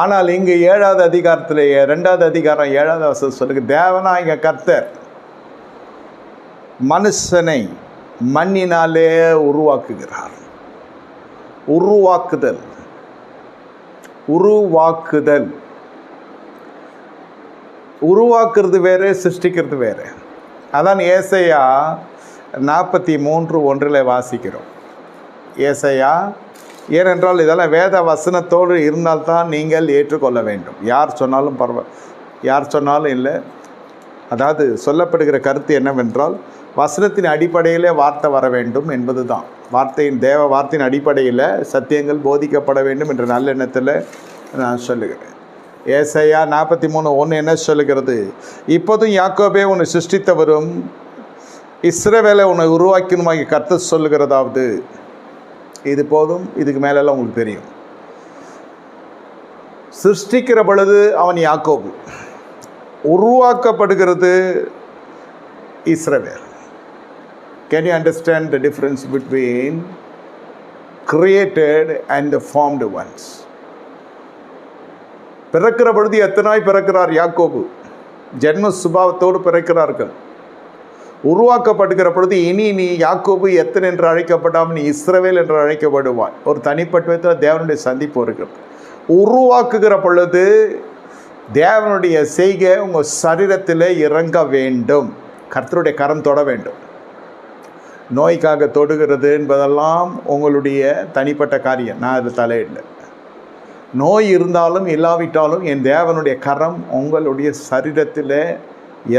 ஆனால் இங்கு 7வது அதிகாரத்தில் 2வது அதிகாரம் 7வது வசனம் சொல்லுங்க, தேவனாகிய கர்த்தர் மனுஷனை மண்ணினாலே உருவாக்குகிறார். உருவாக்குதல் உருவாக்குறது வேறு, சிருஷ்டிக்கிறது வேறு. அதான் ஏசாயா 43:1 வாசிக்கிறோம். ஏசாயா, ஏனென்றால் இதெல்லாம் வேத வசனத்தோடு இருந்தால்தான் நீங்கள் ஏற்றுக்கொள்ள வேண்டும். யார் சொன்னாலும் யார் சொன்னாலும் இல்லை. அதாவது சொல்லப்படுகிற கருத்து என்னவென்றால், வசனத்தின் அடிப்படையிலே வார்த்தை வர வேண்டும் என்பது தான். தேவ வார்த்தையின் அடிப்படையில் சத்தியங்கள் போதிக்கப்பட வேண்டும் என்ற நல்லெண்ணத்தில் நான் சொல்லுகிறேன். ஏசாயா 43:1 என்ன சொல்லுகிறது? இப்போதும் யாக்கோபே உன்னை சிருஷ்டித்தவரும் இஸ்ரவேலை உன்னை உருவாக்கினுமாகி கர்த்தர் சொல்லுகிறதாவது. இது போதும், இதுக்கு மேலெல்லாம் உங்களுக்கு தெரியும். சிருஷ்டிக்கிற பொழுது அவன் யாக்கோபு, உருவாக்கப்படுகிறது இஸ்ரவேல். Can you understand the difference between created and the formed ones? பிறக்கிற பொழுது எத்தனாய் பிறக்கிறார் யாக்கோபு, ஜென்ம சுபாவத்தோடு பிறக்கிறார்கள். உருவாக்கப்படுகிற பொழுது இனி நீ யாக்கோபு எத்தனை என்று அழைக்கப்படாமல் நீ இஸ்ரவேல் என்று அழைக்கப்படுவாய். ஒரு தனிப்பட்ட விதத்தில் தேவனுடைய சந்திப்பு இருக்கிறது. உருவாக்குகிற பொழுது தேவனுடைய செய்கை உங்கள் சரீரத்தில் இறங்க வேண்டும். கர்த்தருடைய கரம் தொட வேண்டும். நோய்க்காக தொடுகிறது என்பதெல்லாம் உங்களுடைய தனிப்பட்ட காரியம். நான் அது தலையிடல. நோய் இருந்தாலும் இல்லாவிட்டாலும் என் தேவனுடைய கரம் உங்களுடைய சரீரத்தில்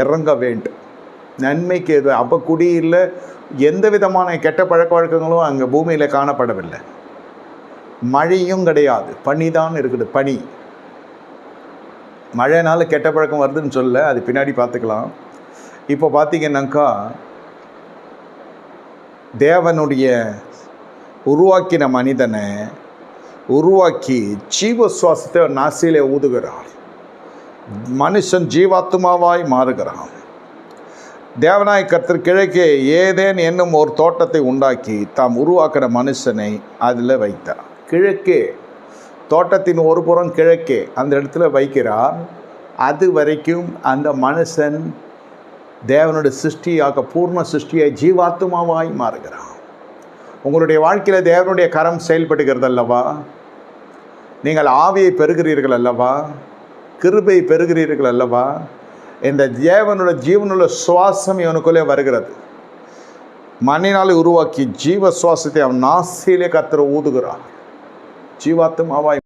இறங்க வேண்டும். நன்மைக்கு எது அப்போ குடியில் எந்த விதமான கெட்ட பழக்க வழக்கங்களும் அங்கே பூமியில் காணப்படவில்லை. மழையும் கிடையாது, பனி தான் இருக்குது. பனி, மழைனால கெட்ட பழக்கம் வருதுன்னு சொல்ல, அது பின்னாடி பார்த்துக்கலாம். இப்போ பார்த்தீங்கன்னாக்கா தேவனுடைய உருவாக்கின மனிதனை உருவாக்கி ஜீவ சுவாசத்தை நாசியிலே ஊதுகிறார். மனுஷன் ஜீவாத்மாவாய் மாறுகிறான். தேவனாய் கர்த்தர் கிழக்கே ஏதேன் என்னும் ஒரு தோட்டத்தை உண்டாக்கி தாம் உருவாக்கின மனுஷனை அதில் வைத்தார். கிழக்கே, தோட்டத்தின் ஒரு புறம் கிழக்கே அந்த இடத்துல வைக்கிறார். அது வரைக்கும் அந்த மனுஷன் தேவனுடைய சிருஷ்டியாக பூர்ண சிருஷ்டியை ஜீவாத்மாவாய் மாறுகிறான். உங்களுடைய வாழ்க்கையில் தேவனுடைய கரம் செயல்படுகிறது அல்லவா? நீங்கள் ஆவியை பெறுகிறீர்கள் அல்லவா? கிருபை பெறுகிறீர்கள் அல்லவா? இந்த தேவனுடைய ஜீவனுள்ள சுவாசம் இவனுக்குள்ளே வருகிறது. மண்ணினாலே உருவாக்கி ஜீவ சுவாசத்தை அவன் நாசியிலே கர்த்தர் ஊதுகிறார். ஜீவாத்மாவாய்